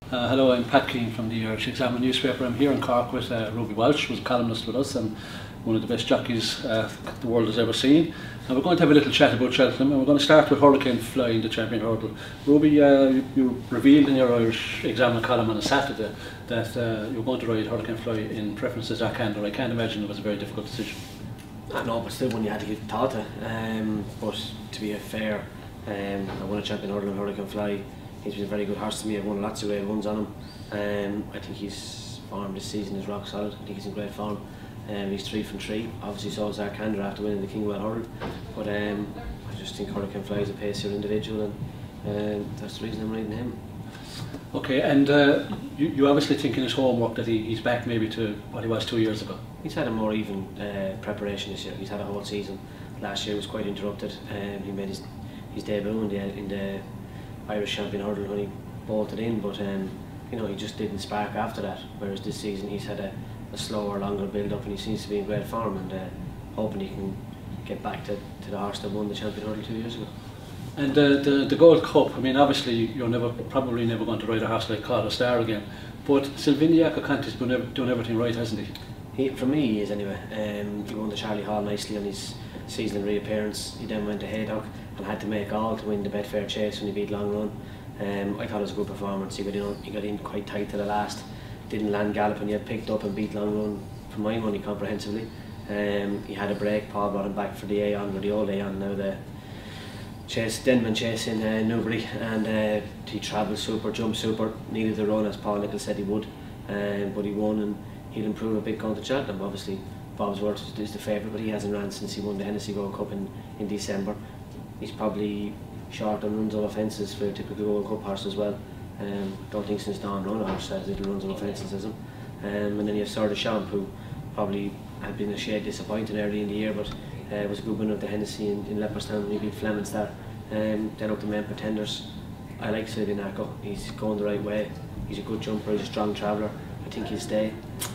Hello, I'm Pat Keane from the Irish Examiner newspaper. I'm here in Cork with Ruby Walsh, who's a columnist with us and one of the best jockeys the world has ever seen. And we're going to have a little chat about Cheltenham, and we're going to start with Hurricane flying the champion hurdle. Ruby, you revealed in your Irish Examiner column on a Saturday that you were going to ride Hurricane fly in preference to Zach Handler. I can't imagine it was a very difficult decision. I know, but still one you had to give thought to. But to be fair, I won a champion hurdle in Hurricane fly. He's been a very good horse to me. I've won lots of great runs on him. I think his form this season is rock solid. I think he's in great form. He's 3 from 3. Obviously, so is Arkander after winning the Kingwell hurdle. But I just think Hurricane fly is a pacier individual, and that's the reason I'm riding him. Okay, and you obviously think in his homework that he's back maybe to what he was 2 years ago. He's had a more even preparation this year. He's had a whole season. Last year was quite interrupted. He made his debut in the Irish champion hurdle when he bolted in, but you know, he just didn't spark after that. Whereas this season he's had a slower, longer build up, and he seems to be in great form, and hoping he can get back to the horse that won the champion hurdle 2 years ago. And the Gold Cup, I mean, obviously you're probably never going to ride a horse like Call a Star again, but Silviniac Conti's done everything right, hasn't he? For me, he is anyway. He won the Charlie Hall nicely on his seasonal reappearance. He then went to Haydock and had to make all to win the Betfair Chase when he beat Long Run. I thought it was a good performance. He got in quite tight to the last, didn't land galloping yet, picked up and beat Long Run for my money comprehensively. He had a break. Paul brought him back for the Aon, or the old Aon, now the Chase, Denman Chase in Newbury, and he travelled super, jumped super, needed the run as Paul Nichols said he would, but he won, and he'll improve a bit going to Cheltenham. Obviously Bobsworth is the favourite, but he hasn't ran since he won the Hennessy Gold Cup in December. He's probably short on runs over fences for a typical Gold Cup horse as well. Don't think since Don Run a horse has little runs over fences as him. And then you have Sir de Champ, who probably had been a shade disappointing early in the year, but was a good winner of the Hennessy in Leopardstown when he beat Flemingstad. Then up the main pretenders. I like Silviniac. He's going the right way. He's a good jumper, he's a strong traveller. I think he'll stay,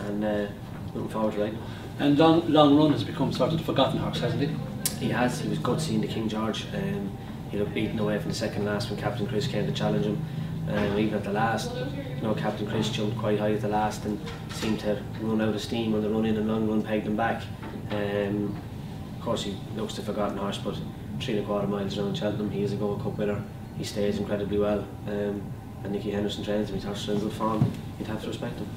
and looking forward to riding. And Long Run has become sort of the forgotten horse, hasn't he? He has. He was good seeing the King George. He looked beaten away from the second last when Captain Chris came to challenge him. Even at the last, you know, Captain Chris jumped quite high at the last and seemed to run out of steam on the run in, and Long Run pegged him back. Of course, he looks the forgotten horse, but 3¼ miles around Cheltenham, he is a Gold Cup winner. He stays incredibly well, and Nicky Henderson trains him. His horse is in good form. You'd have to respect him.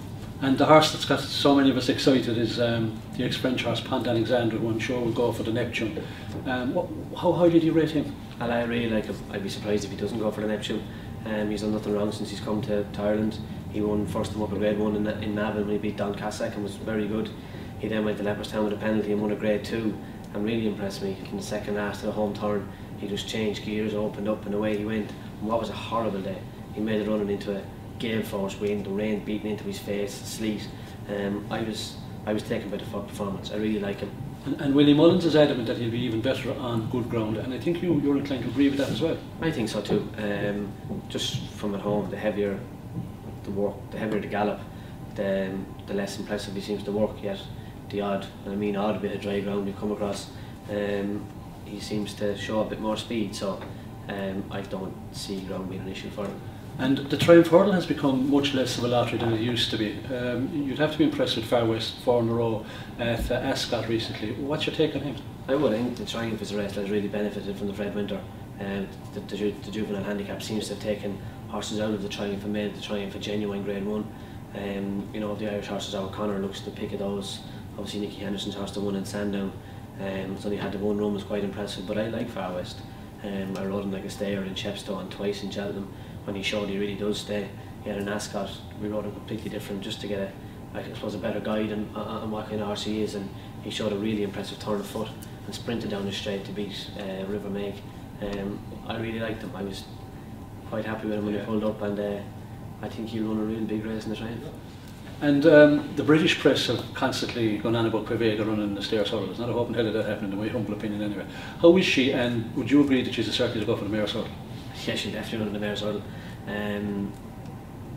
And the horse that's got so many of us excited is the ex-French horse Pont Alexandre, who I'm sure will go for the Neptune. How high did you rate him? Well, I really like him. I'd be surprised if he doesn't go for the Neptune. He's done nothing wrong since he's come to Ireland. He won first time up a Grade 1 in Navan when he beat Don Cassack and was very good. He then went to Leopardstown with a penalty and won a Grade 2, and really impressed me in the second last of the home turn. He just changed gears, opened up, and away he went. And what was a horrible day. He made it running into a gale force wind, the rain beating into his face, sleet. I was taken by the performance. I really like him. And Willie Mullins is adamant that he'll be even better on good ground, and I think you're inclined to agree with that as well. I think so too. Just from at home, the heavier the work, the heavier the gallop, the less impressive he seems to work. Yet the odd, and I mean odd, bit of dry ground you come across, he seems to show a bit more speed. So I don't see ground being an issue for him. And the Triumph Hurdle has become much less of a lottery than it used to be. You'd have to be impressed with Far West 4 in a row at Ascot recently. What's your take on him? I would. I think the Triumph is a race that has really benefited from the Fred Winter. The juvenile handicap seems to have taken horses out of the Triumph and made the Triumph a genuine Grade 1. You know, the Irish horses, O'Connor looks to pick of those. Obviously Nicky Henderson's horse, the one in Sandown, it's only had the one run, was quite impressive, but I like Far West. I rode him like a stayer in Chepstow twice in Cheltenham. When he showed he really does stay. He had an Ascot, we rode him completely different just to get I suppose a better guide on what kind of horse he is, and he showed a really impressive turn of foot and sprinted down the straight to beat River Meg. I really liked him. I was quite happy with him when he pulled up, and I think he'll run a real big race in the Triumph. And the British press have constantly gone on about Quevega running the Stairs Hurdle. There's not a hope in hell of that happening, in my humble opinion anyway. How is she, and would you agree that she's a certainty to go for the Mayor's Hurdle? Yeah, she'll definitely run the Mayor's Hurdle.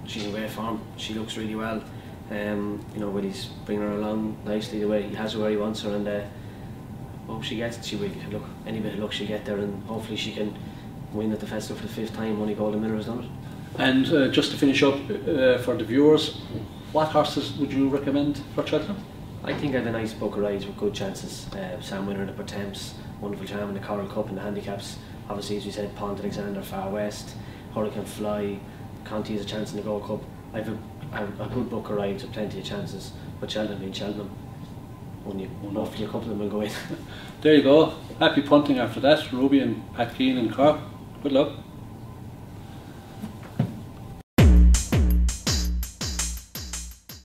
She's in great form. She looks really well. You know, Willie's bringing her along nicely the way he has her where he wants her, and I hope she gets it. She will. Look, any bit of luck she'll get there, and hopefully she can win at the festival for the 5th time. Only Golden Miller has done it. And just to finish up for the viewers, what horses would you recommend for Cheltenham? I think I have a nice book of rides with good chances. Sam Winner in the Pertemps, Wonderful Charm in the Coral Cup in the handicaps. Obviously, as we said, Pont Alexander, Far West, Hurricane Fly, Conti has a chance in the Gold Cup. I have a good book of rides with plenty of chances, but Cheltenham being Cheltenham, hopefully a couple of them will go in. There you go. Happy punting after that, Ruby and Pat Keane in Cork. Good luck.